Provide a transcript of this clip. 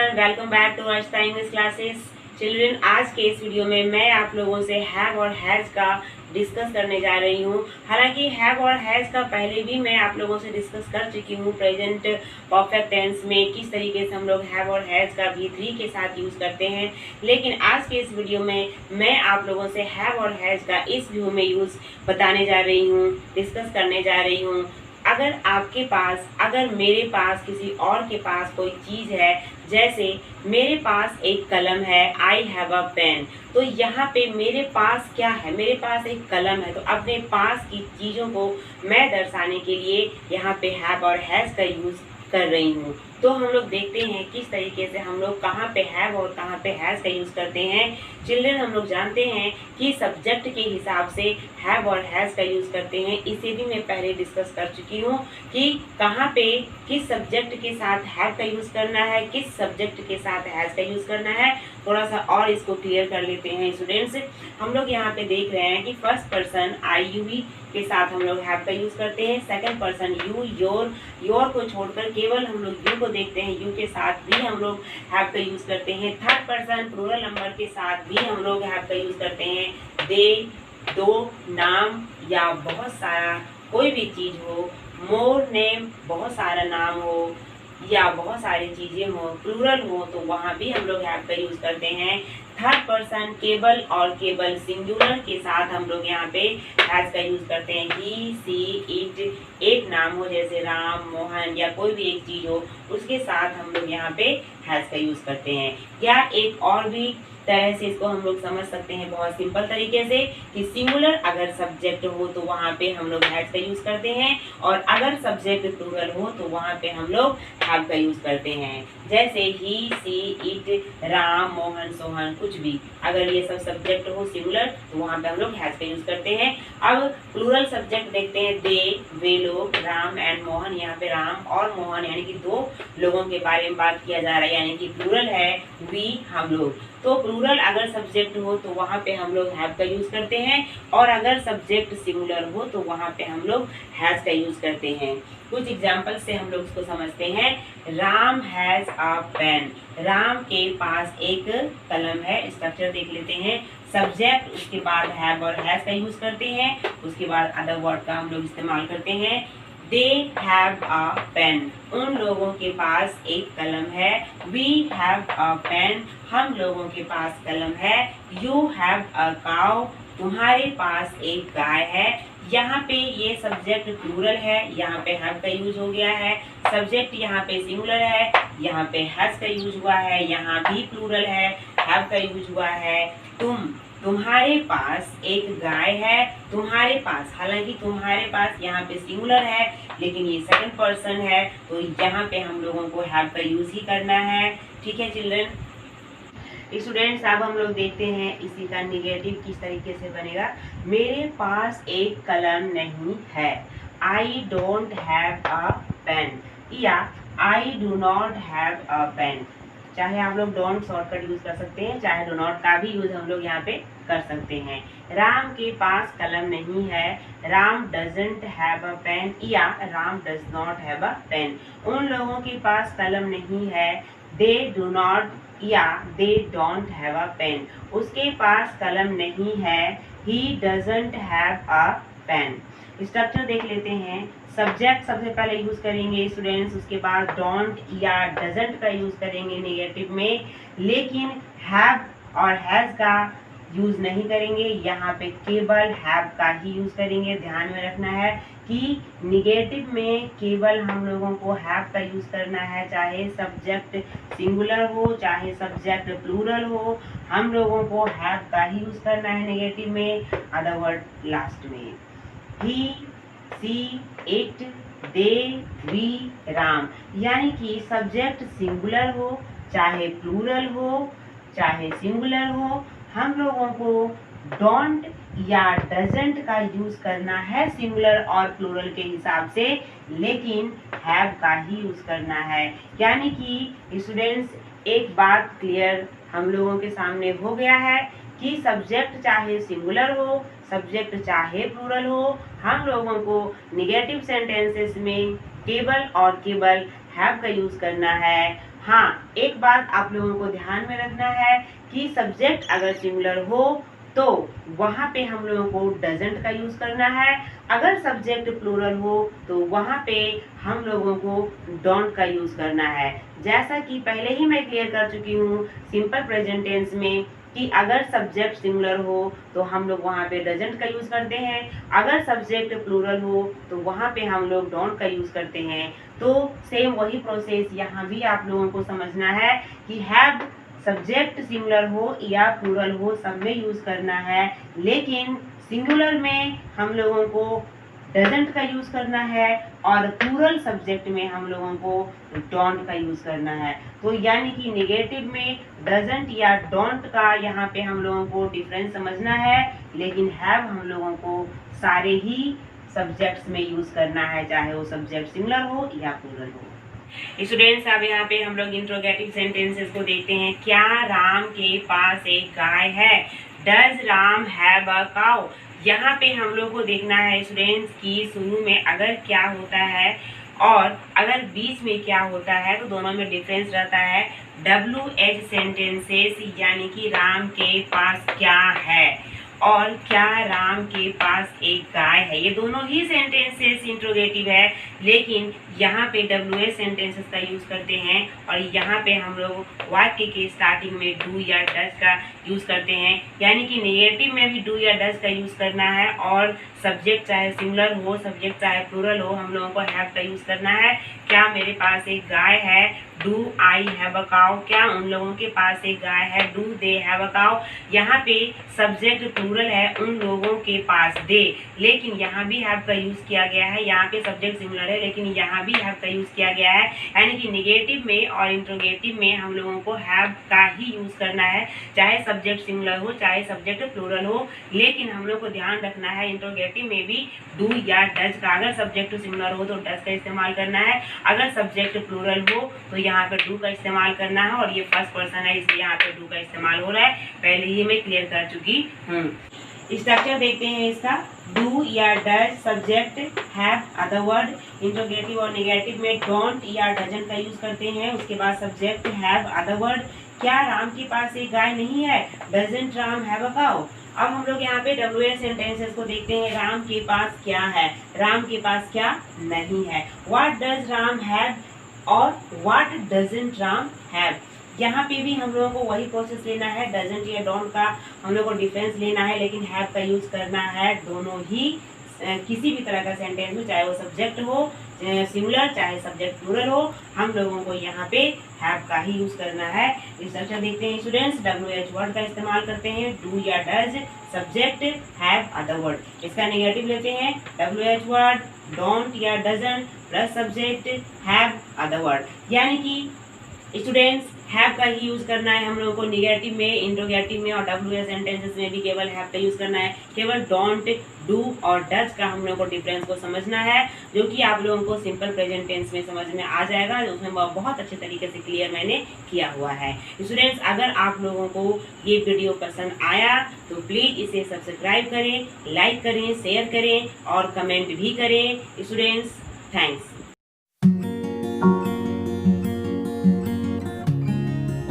Everyone, welcome back to Arshata English classes. Children, आज के इस वीडियो में मैं आप लोगों से हैव और हैज का डिस्कस करने जा रही हूँ। हालांकि हैव और हैज का पहले भी मैं आप लोगों से डिस्कस कर चुकी हूँ। प्रेजेंट परफेक्ट टेंस में किस तरीके से हम लोग हैव और हैज का V3 के साथ यूज़ करते हैं, लेकिन आज के इस वीडियो में मैं आप लोगों से हैव और हैज का इस व्यू में यूज़ बताने जा रही हूँ, डिस्कस करने जा रही हूँ। अगर मेरे पास किसी और के पास कोई चीज़ है, जैसे मेरे पास एक कलम है, आई हैव अ पेन, तो यहाँ पे मेरे पास क्या है, मेरे पास एक कलम है, तो अपने पास की चीज़ों को मैं दर्शाने के लिए यहाँ पे हैव और हैज़ का यूज़ कर रही हूँ। तो हम लोग देखते हैं किस तरीके से हम लोग कहाँ पे हैव और कहाँ पे हैज़ का यूज़ करते हैं। चिल्ड्रन, हम लोग जानते हैं कि सब्जेक्ट के हिसाब से हैव और हैज़ का यूज़ करते हैं। इसे भी मैं पहले डिस्कस कर चुकी हूँ कि कहाँ पे किस सब्जेक्ट के साथ हैव का यूज़ करना है, किस सब्जेक्ट के साथ हैज़ का यूज़ करना है। थोड़ा सा और इसको क्लियर कर लेते हैं स्टूडेंट्स। हम लोग यहाँ पे देख रहे हैं कि first person I you we के साथ हम लोग हैव का यूज़ करते हैं। सेकंड पर्सन यू, योर को छोड़कर केवल हम लोग यू को देखते हैं, यू के साथ भी हम लोग हैव का यूज़ करते हैं। थर्ड पर्सन प्लूरल नंबर के साथ भी हम लोग हैव का यूज़ करते हैं। दे, दो, नाम या बहुत सारा कोई भी चीज़ हो, मोर नेम बहुत सारा नाम हो या बहुत सारी चीज़ें हो, प्लूरल हो, तो वहाँ भी हम लोग हैव का यूज़ करते हैं। थर्ड पर्सन केवल और केवल सिंगुलर के साथ हम लोग यहाँ पे हैज का यूज़ करते हैं। ही, सी, इट, एक नाम हो जैसे राम, मोहन या कोई भी एक चीज़ हो, उसके साथ हम लोग यहाँ पे हैज का यूज़ करते हैं। या एक और भी तरह से इसको हम लोग समझ सकते हैं बहुत सिंपल तरीके से कि सिंगुलर अगर सब्जेक्ट हो तो वहाँ पे हम लोग हैज का यूज़ करते हैं, और अगर सब्जेक्ट प्लूरल हो तो वहाँ पे हम लोग हैव का यूज़ करते हैं। जैसे ही, सी, इट, राम, मोहन, सोहन, कुछ भी अगर ये सब सब्जेक्ट हो सिंगुलर तो वहाँ पे हम लोग हैज का यूज़ करते हैं। अब प्लूरल सब्जेक्ट देखते हैं। दे, वे लोग, राम एंड मोहन, यहाँ पे राम और मोहन यानी कि दो लोगों के बारे में बात किया जा रहा है, यानी कि प्लूरल है वी, हम लोग। तो प्लूरल अगर सब्जेक्ट हो तो वहाँ पे हम लोग हैव का यूज़ करते हैं, और अगर सब्जेक्ट सिंगुलर हो तो वहाँ पे हम लोग हैज का यूज़ करते हैं। कुछ एग्जाम्पल से हम लोग उसको समझते हैं। Ram has a pen, Ram के पास एक कलम है। स्ट्रक्चर देख लेते हैं। सब्जेक्ट, उसके बाद हैव और हैज़ का यूज़ करते हैं, उसके बाद अदर वर्ड का हम लोग इस्तेमाल करते हैं। दे हैव अ पेन, उन लोगों के पास एक कलम है। वी हैव अ पेन, हम लोगों के पास कलम है। यू हैव अ काउ, तुम्हारे पास एक गाय है। यहाँ पे ये सब्जेक्ट प्लूरल है, यहाँ पे हैव का यूज हो गया है। सब्जेक्ट यहाँ पे सिंगुलर है, यहाँ पे हैज का यूज हुआ है। यहाँ भी प्लूरल है, हैव का यूज हुआ है। तुम्हारे पास एक गाय है। तुम्हारे पास, हालांकि तुम्हारे पास यहाँ पे सिंगुलर है, लेकिन ये सेकंड पर्सन है, तो यहाँ पे हम लोगों को हैव का यूज ही करना है। ठीक है चिल्ड्रन। स्टूडेंट्स, अब हम लोग देखते हैं इसी का निगेटिव किस तरीके से बनेगा। मेरे पास एक कलम नहीं है। I don't have a pen, या I do not have a pen. चाहे आप लोग डोंट शॉर्टकट यूज कर सकते हैं, चाहे डो नॉट का भी यूज हम लोग यहाँ पे कर सकते हैं। राम के पास कलम नहीं है। Ram doesn't have a pen, या Ram does not have a pen. उन लोगों के पास कलम नहीं है। दे डू नॉट, या they don't have a pen, उसके पास कलम नहीं है। He doesn't have a pen. Structure देख लेते हैं। सब्जेक्ट सबसे पहले यूज करेंगे स्टूडेंट्स, उसके बाद डोंट या डजंट का यूज करेंगे नेगेटिव में, लेकिन हैव और हैज का यूज नहीं करेंगे। यहाँ पे केवल हैव का ही यूज करेंगे। ध्यान में रखना है कि निगेटिव में केवल हम लोगों को हैव का यूज करना है, चाहे सब्जेक्ट सिंगुलर हो चाहे सब्जेक्ट प्लूरल हो, हम लोगों को हैव का ही यूज करना है निगेटिव में, अदर वर्ड लास्ट में। ही, सी, इट, दे, वी, राम, यानी कि सब्जेक्ट सिंगुलर हो चाहे प्लूरल हो चाहे सिंगुलर हो, हम लोगों को डोंट या डजंट का यूज करना है सिंगुलर और प्लूरल के हिसाब से, लेकिन हैव का ही यूज करना है। यानी कि स्टूडेंट्स, एक बात क्लियर हम लोगों के सामने हो गया है कि सब्जेक्ट चाहे सिंगुलर हो सब्जेक्ट चाहे प्लूरल हो, हम लोगों को निगेटिव सेंटेंसेस में केवल और केवल हैव का यूज करना है। हाँ, एक बात आप लोगों को ध्यान में रखना है कि सब्जेक्ट अगर सिंगुलर हो तो वहाँ पे हम लोगों को डजंट का यूज करना है। अगर सब्जेक्ट प्लूरल हो तो वहाँ पे हम लोगों को डोंट का यूज करना है। जैसा कि पहले ही मैं क्लियर कर चुकी हूँ सिंपल प्रेजेंट टेंस में कि अगर सब्जेक्ट सिंगुलर हो तो हम लोग वहाँ पे डजंट का यूज करते हैं, अगर सब्जेक्ट प्लूरल हो तो वहाँ पे हम लोग डोंट का यूज करते हैं। तो सेम वही प्रोसेस यहाँ भी आप लोगों को समझना है कि हैव सब्जेक्ट सिंगुलर हो या प्लूरल हो सब में यूज करना है, लेकिन सिंगुलर में हम लोगों को डजंट का यूज करना है और प्लूरल सब्जेक्ट में हम लोगों को डोंट का यूज करना है। तो यानी कि नेगेटिव में डजंट या डोंट का यहाँ पे हम लोगों को डिफरेंस समझना है, लेकिन हैव हम लोगों को सारे ही सब्जेक्ट्स में यूज करना है, चाहे वो सब्जेक्ट सिंगुलर हो या प्लूरल हो। स्टूडेंट्स, अब यहाँ पे हम लोग इंट्रोगेटिव सेंटेंसेस को देखते हैं। क्या राम के पास एक गाय है? Does Ram have a cow? यहाँ पे हम लोग को देखना है स्टूडेंट्स की शुरू में अगर क्या होता है और अगर बीच में क्या होता है तो दोनों में डिफरेंस रहता है। WH सेंटेंसेस यानी कि राम के पास क्या है और क्या राम के पास एक गाय है, ये दोनों ही सेंटेंसेस इंट्रोगेटिव है, लेकिन यहाँ पे WH सेंटेंसेस का यूज करते हैं और यहाँ पे हम लोग वाक्य के स्टार्टिंग में डू या डज का यूज करते हैं। यानी कि नेगेटिव में भी डू या डज का यूज करना है और सब्जेक्ट चाहे सिंगुलर हो सब्जेक्ट चाहे प्लूरल हो हम लोगों को हैव का यूज करना है। क्या मेरे पास एक गाय है? Do I have a cow? क्या उन लोगों के पास एक गाय है? Do they have a cow? यहाँ पे सब्जेक्ट प्लूरल है उन लोगों के पास दे, लेकिन यहाँ भी हैव का यूज किया गया है। यहाँ पे सब्जेक्ट सिंगुलर है लेकिन यहाँ भी हैव का यूज किया गया है। यानी कि नेगेटिव में और इंट्रोगेटिव में हम लोगों को हैव का ही यूज करना है, चाहे सब्जेक्ट सिंगुलर हो चाहे सब्जेक्ट प्लूरल हो। लेकिन हम लोग को ध्यान रखना है इंट्रोगेटिव में भी डू या डज का, अगर सब्जेक्ट सिंगुलर हो तो डज का इस्तेमाल करना है, अगर सब्जेक्ट प्लूरल हो तो यहाँ पे डू का इस्तेमाल करना है। और ये फर्स्ट पर्सन है इसलिए यहाँ पे डू का इस्तेमाल हो रहा है, पहले ही मैं क्लियर कर चुकी हूँ। स्ट्रक्चर देखते हैं इसका। डू या does subject have other word, interrogative और नेगेटिव में डोंट या डजंट का यूज करते हैं। उसके बाद सब्जेक्ट हैव अदर वर्ड। क्या राम के पास एक गाय नहीं है? Doesn't Ram have a cow? अब हम लोग यहाँ पे WH सेंटेंसेस को देखते हैं। राम के पास क्या है? राम के पास क्या नहीं है? व्हाट डज राम हैव और व्हाट डजंट राम हैव? यहाँ पे भी हम लोगों को वही प्रोसेस लेना है, डजंट या डोंट का हम लोग को डिफरेंस लेना है, लेकिन हैव का यूज करना है दोनों ही किसी भी तरह का सेंटेंस में, चाहे वो सब्जेक्ट हो सिंगुलर चाहे सब्जेक्ट प्लूरल हो, हम लोगों को यहाँ पे हैव का ही यूज करना है। स्ट्रक्चर देखते हैं स्टूडेंट्स। WH वर्ड का इस्तेमाल करते हैं, डू या does subject have other word. इसका नेगेटिव लेते हैं, WH वर्ड डोंट या doesn't plus subject have other word. यानी कि स्टूडेंट्स हैव का ही यूज करना है हम लोगों को निगेटिव में, इंट्रोगेटिव में और WH सेंटेंसेस में भी केवल हैव का यूज करना है। केवल डोंट, डू और डज का हम लोगों को डिफरेंस को समझना है, जो कि आप लोगों को सिंपल प्रेजेंट टेंस में समझ में आ जाएगा, उसमें बहुत अच्छे तरीके से क्लियर मैंने किया हुआ है। स्टूडेंट्स, अगर आप लोगों को ये वीडियो पसंद आया तो प्लीज इसे सब्सक्राइब करें, लाइक करें, शेयर करें और कमेंट भी करें। Students, thanks.